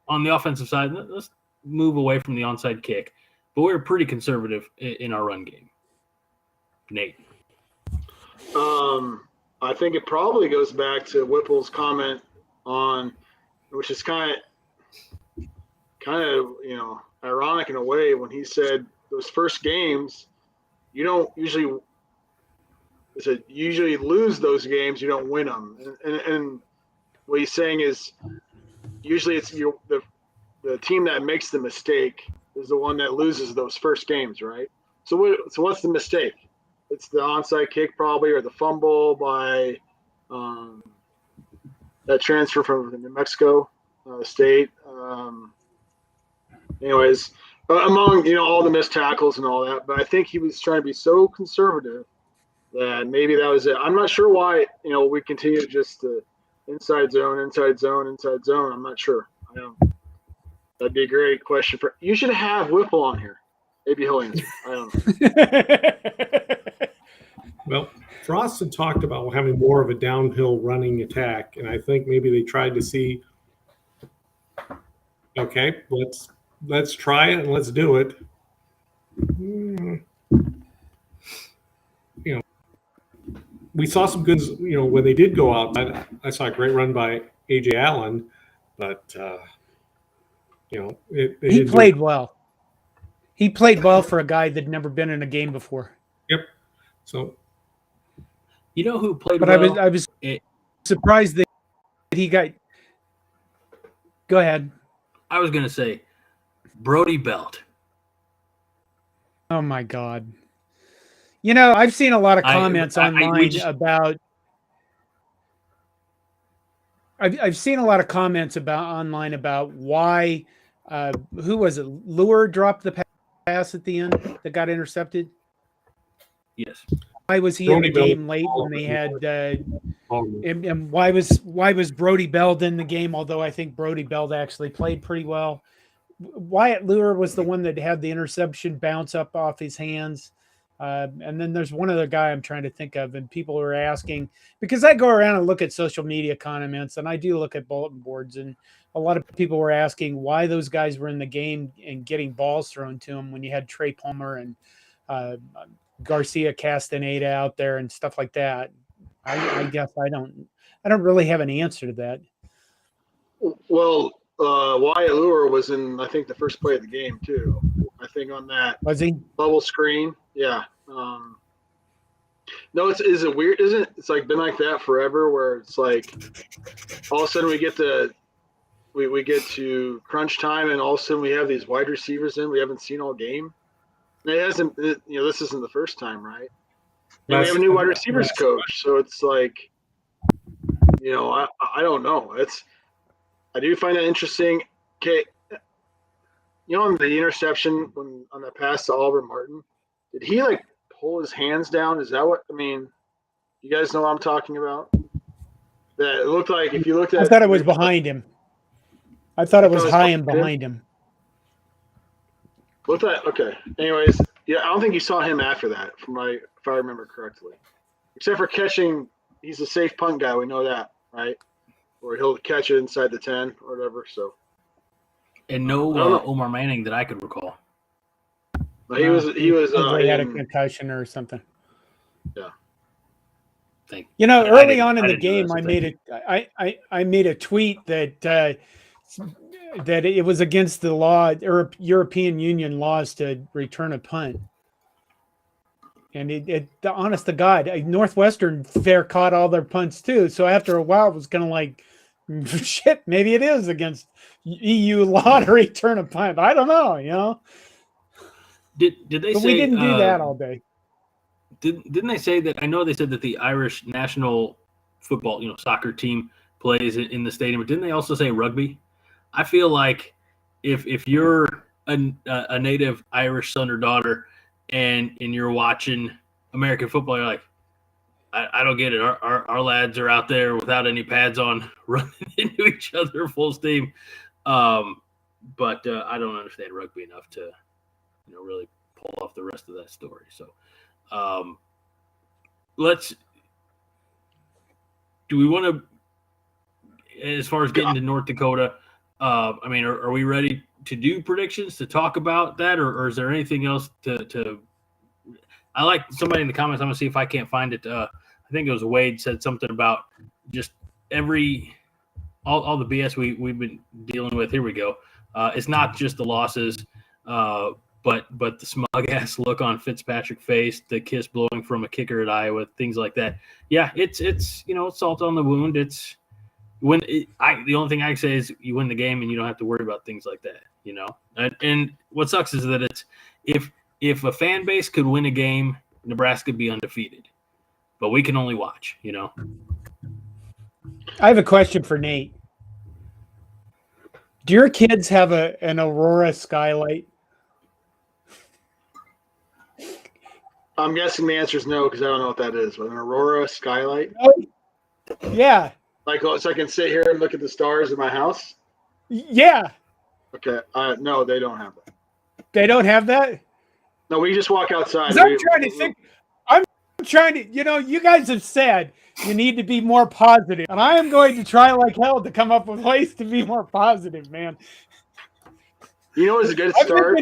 on the offensive side. Let's move away from the onside kick, but we were pretty conservative in our run game. Nate,
I think it probably goes back to Whipple's comment on, which is kind of ironic in a way when he said those first games you don't usually lose those games, you don't win them, and what he's saying is usually it's the team that makes the mistake is the one that loses those first games, right? So what's the mistake? It's the onside kick probably, or the fumble by that transfer from the New Mexico State. Anyways, among all the missed tackles and all that, but I think he was trying to be so conservative that maybe that was it. I'm not sure why we continue just to inside zone. I'm not sure. I don't. That'd be a great question for. You should have Whipple on here. Maybe he'll answer. I don't know.
Well, Frost had talked about having more of a downhill running attack, and I think maybe they tried to see. Okay, let's try it and let's do it. We saw some good. When they did go out, I saw a great run by AJ Allen, but
he played well. He played well for a guy that'd never been in a game before.
Yep. So.
You know who played
but
well?
I was surprised that he got. Go ahead.
I was going to say Brody Belt.
Oh, my God. I've seen a lot of comments online about. I've seen a lot of comments online about why. Who was it? Lure dropped the pass at the end that got intercepted.
Yes.
Why was he in the game late when they had? And why was Brody Beld in the game? Although I think Brody Beld actually played pretty well. Wyatt Lure was the one that had the interception bounce up off his hands. And then there's one other guy I'm trying to think of, and people were asking, because I go around and look at social media comments, and I do look at bulletin boards, and a lot of people were asking why those guys were in the game and getting balls thrown to them when you had Trey Palmer and Garcia Castaneda out there and stuff like that. I guess I don't really have an answer to that.
Well, Wyatt Lure was in, I think, the first play of the game too. I think on that
was he
bubble screen. Yeah. No, is it weird? Isn't it? It's like been like that forever, where it's like all of a sudden we get to crunch time, and all of a sudden we have these wide receivers in we haven't seen all game. And this isn't the first time, right? And we have a new wide receivers coach, so it's like, I don't know. I do find that interesting. Okay, on the interception on that pass to Oliver Martin, did he pull his hands down? Is that what I mean? You guys know what I'm talking about? That it looked like if you looked at.
I thought it was behind him. I thought it was high and behind him.
Looked like okay. Anyways, yeah, I don't think you saw him after that, if I remember correctly. Except for catching, he's a safe punt guy. We know that, right? Or he'll catch it inside the 10 or whatever. So.
And no Omar Manning that I could recall.
But he was.
He had a concussion or something.
Yeah.
Early on in the game, I made a tweet that it was against the law or European Union laws to return a punt. And the honest to God, Northwestern fair caught all their punts too. So after a while, it was kind of like, shit, maybe it is against EU law to return a punt. I don't know,
Did they
but
say
we didn't do that all day?
Didn't they say that? I know they said that the Irish national football, soccer team plays in the stadium, but didn't they also say rugby? I feel like if you're a native Irish son or daughter and you're watching American football, you're like, I don't get it. Our lads are out there without any pads on, running into each other full steam. But I don't understand rugby enough to, really pull off the rest of that story. So do we want to, as far as getting to North Dakota, are we ready to do predictions, to talk about that, or is there anything else to I like somebody in the comments. I'm going to see if I can't find it. I think it was Wade said something about just all the BS we've been dealing with. Here we go. It's not just the losses, but the smug ass look on Fitzpatrick's face, the kiss blowing from a kicker at Iowa, things like that. Yeah, it's it's salt on the wound. It's the only thing I can say is you win the game and you don't have to worry about things like that. And what sucks is that it's if a fan base could win a game, Nebraska would be undefeated. But we can only watch, you know.
I have a question for Nate. Do your kids have an Aurora skylight?
I'm guessing the answer is no because I don't know what that is. But an Aurora skylight?
Oh, yeah.
Like, so I can sit here and look at the stars in my house?
Yeah.
Okay. No, they don't have that.
They don't have that?
No, we just walk outside.
I'm trying to think. I'm trying to, you guys have said you need to be more positive, and I am going to try like hell to come up with ways to be more positive, man.
You know what's a good start?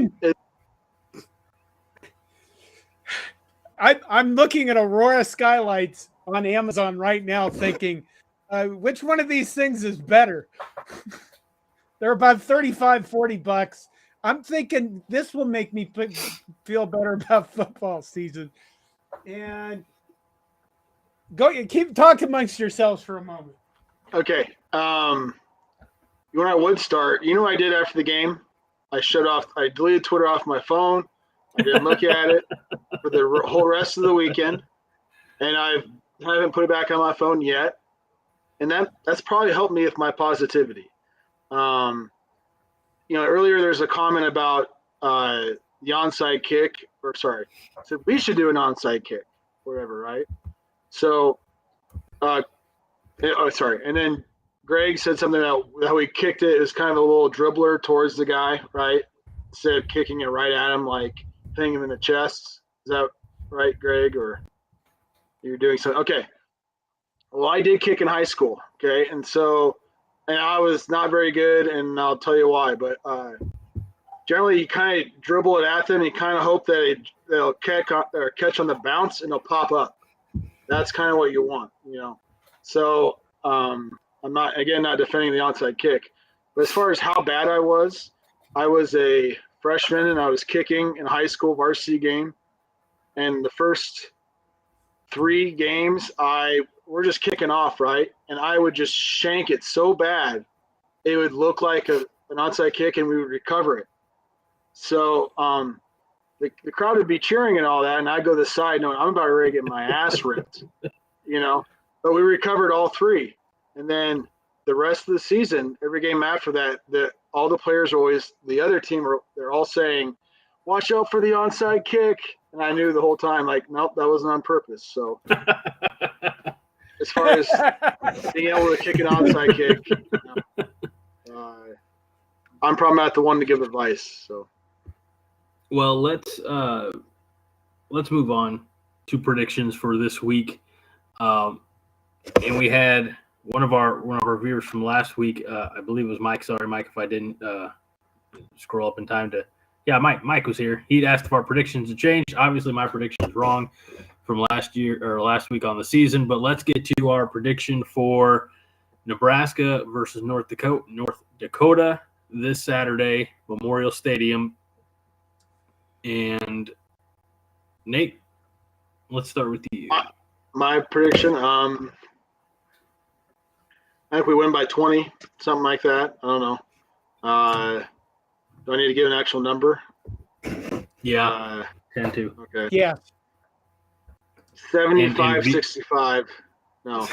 I'm looking at Aurora skylights on Amazon right now thinking, which one of these things is better? They're about $35-40. I'm thinking this will make me feel better about football season. And keep talking amongst yourselves for a moment.
Okay. When I would start, you know what I did after the game? I deleted Twitter off my phone. I didn't look at it for the whole rest of the weekend. And I haven't put it back on my phone yet. And that's probably helped me with my positivity. Earlier there's a comment about the onside kick, so we should do an onside kick, whatever, right? So, and then Greg said something about how we kicked it as kind of a little dribbler towards the guy, right? Instead of kicking it right at him, like hitting him in the chest. Is that right, Greg? Or you're doing something? Okay. Well, I did kick in high school, okay? And I was not very good, and I'll tell you why. But generally, you kind of dribble it at them, and you kind of hope that they'll catch on the bounce, and they'll pop up. That's kind of what you want, So I'm not defending the onside kick. But as far as how bad I was a freshman, and I was kicking in high school varsity game. And the first 3 games, we're just kicking off, right? And I would just shank it so bad, it would look like an onside kick, and we would recover it. So the crowd would be cheering and all that, and I'd go to the side knowing I'm about ready to get my ass ripped, But we recovered all 3. And then the rest of the season, every game after that, all the players the other team, they're all saying, watch out for the onside kick. And I knew the whole time, like, nope, that wasn't on purpose. So as far as being able to kick an onside kick, I'm probably not the one to give advice. So,
well, let's move on to predictions for this week. And we had one of our viewers from last week. I believe it was Mike. Sorry, Mike, if I didn't scroll up in time to. Yeah, Mike was here. He'd asked if our predictions had changed. Obviously, my prediction is wrong from last week on the season. But let's get to our prediction for Nebraska versus North Dakota this Saturday, Memorial Stadium. And Nate, let's start with you.
My prediction, I think we win by 20, something like that. I don't know. Do I need to give an actual number?
Yeah, 10-2.
Okay.
Yeah.
75-65. No.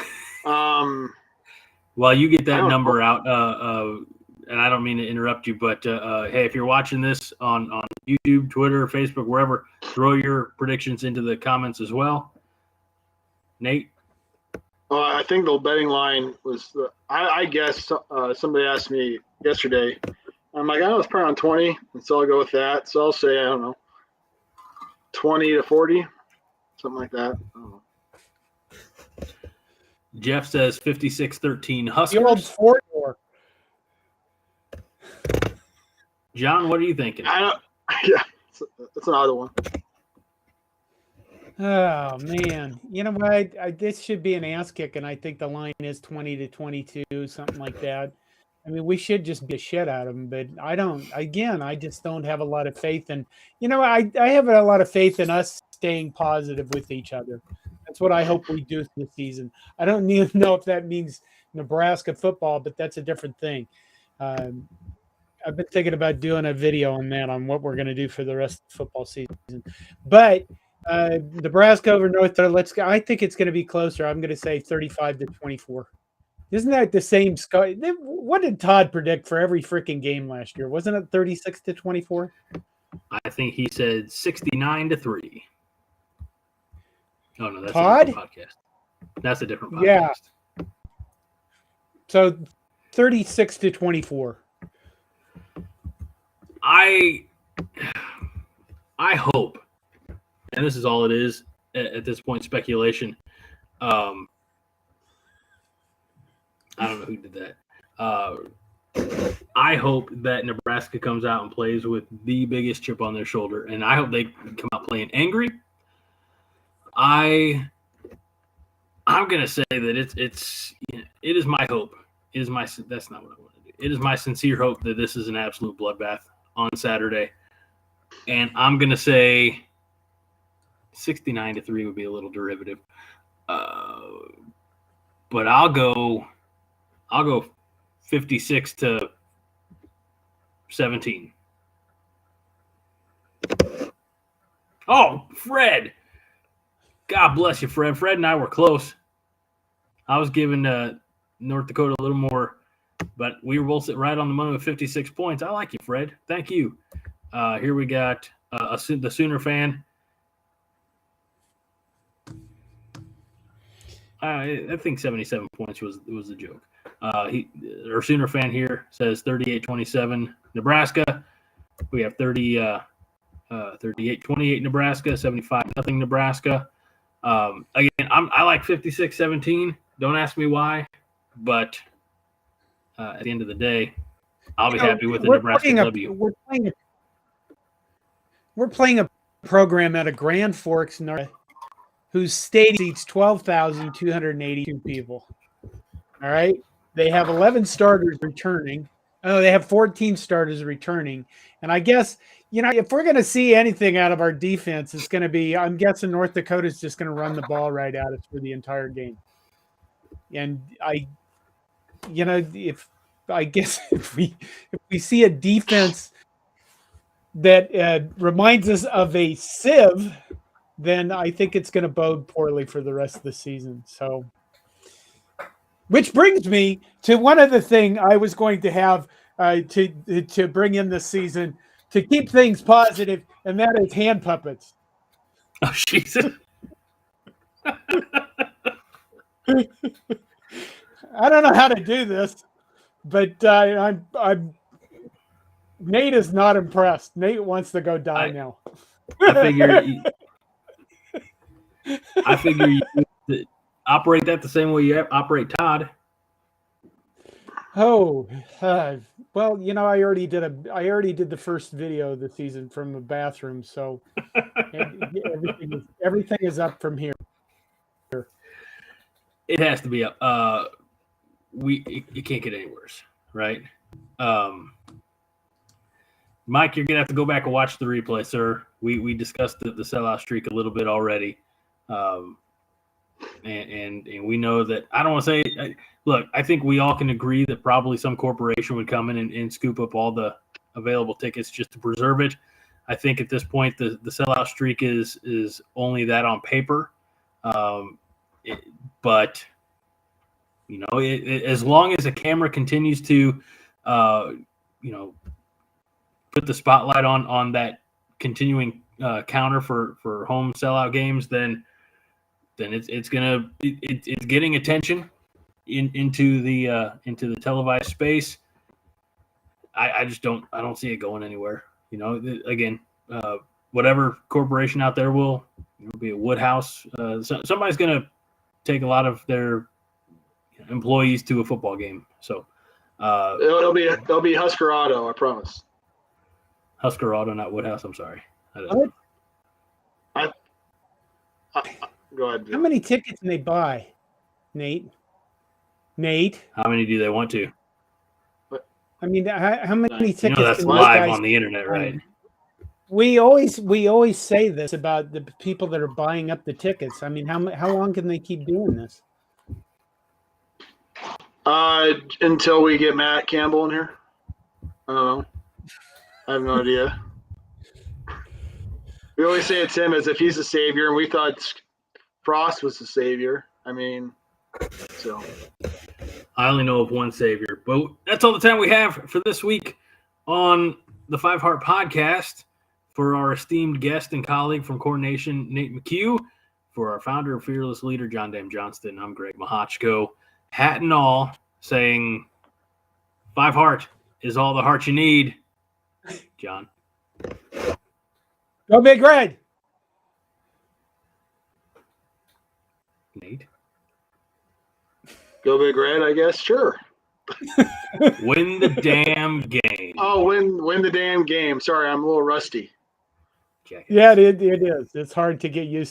While you get that number out, and I don't mean to interrupt you, but hey, if you're watching this on YouTube, Twitter, Facebook, wherever, throw your predictions into the comments as well. Nate?
Oh, I think the betting line was I guess somebody asked me yesterday. I'm like, I know it's probably on 20, and so I'll go with that. So I'll say, I don't know, 20-40, something like that. I don't know.
Jeff says 56-13 Huskers.
The old 4-4.
John, what are you thinking?
Yeah, that's another one.
Oh man, you know what? This should be an ass kick, and I think the line is 20-22, something like that. I mean, we should just be a shit out of them, but I don't. Again, I just don't have a lot of faith in. I have a lot of faith in us staying positive with each other. That's what I hope we do this season. I don't even know if that means Nebraska football, but that's a different thing. I've been thinking about doing a video on that, on what we're going to do for the rest of the football season. But Nebraska over North Dakota, let's go. I think it's going to be closer. I'm going to say 35-24. Isn't that the same score? What did Todd predict for every freaking game last year? Wasn't it 36-24?
I think he said 69-3. Oh no, that's
Todd?
a different podcast. That's a different podcast.
Yeah. So 36-24.
I hope, and this is all it is at this point, speculation. I don't know who did that. I hope that Nebraska comes out and plays with the biggest chip on their shoulder, and I hope they come out playing angry. I'm gonna say that it is my hope. That's not what I want to do. It is my sincere hope that this is an absolute bloodbath on Saturday, and I'm gonna say 69-3 would be a little derivative, but I'll go 56-17. Oh, Fred. God bless you, Fred. Fred and I were close. I was giving North Dakota a little more, but we were both sitting right on the money with 56 points. I like you, Fred. Thank you. Here we got the Sooner fan. I think 77 points was a joke. Our Sooner fan here says 38-27 Nebraska. We have 38-28 Nebraska, 75-0 Nebraska. Again, I like 56-17. Don't ask me why, but at the end of the day, I'll be happy with the Nebraska W.
We're playing a program at a Grand Forks, North, whose stadium seats 12,282 people. All right. They have 11 starters returning. Oh, they have 14 starters returning. And I guess, if we're going to see anything out of our defense, it's going to be, I'm guessing North Dakota's just going to run the ball right at us for the entire game. And if we see a defense that reminds us of a sieve, then I think it's going to bode poorly for the rest of the season. So, which brings me to one other thing I was going to have to bring in this season to keep things positive, and that is hand puppets.
Oh, Jesus.
I don't know how to do this, but I'm Nate is not impressed. Nate wants to go die now.
I figure you operate that the same way you operate Todd.
Oh, well, I already did the first video of the season from the bathroom, so everything is up from here.
It has to be up. It can't get any worse, right? Mike, you're gonna have to go back and watch the replay, sir. We discussed the sellout streak a little bit already, and we know that. I don't want to say. Look, I think we all can agree that probably some corporation would come in and scoop up all the available tickets just to preserve it. I think at this point the sellout streak is only that on paper, but as long as a camera continues to put the spotlight on that continuing counter for home sellout games, then it's getting attention into the televised space. I don't see it going anywhere. Again, whatever corporation out there will be a Woodhouse. Somebody's going to take a lot of their employees to a football game. So
it'll be Husker Auto, I promise.
Husker Auto, not Woodhouse. I'm sorry.
Go ahead.
How many tickets can they buy, Nate?
How many do they want to?
I mean, how many tickets?
That's live on the internet, right?
We always say this about the people that are buying up the tickets. I mean, how long can they keep doing this?
Until we get Matt Campbell in here. I don't know. I have no idea. We always say it's him as if he's the savior, and we thought Frost was the savior. I mean, so.
I only know of one savior, but that's all the time we have for this week on the Five Heart Podcast. For our esteemed guest and colleague from Coordination, Nate McHugh. For our founder and fearless leader, John Dam Johnston, I'm Greg Mahochko. Hat and all, saying 5 Heart is all the heart you need. John.
Go Big Red.
Nate.
Go Big Red, I guess. Sure.
Win the damn game.
Oh, win the damn game. Sorry, I'm a little rusty.
Jackets.
Yeah, it is. It's hard to get used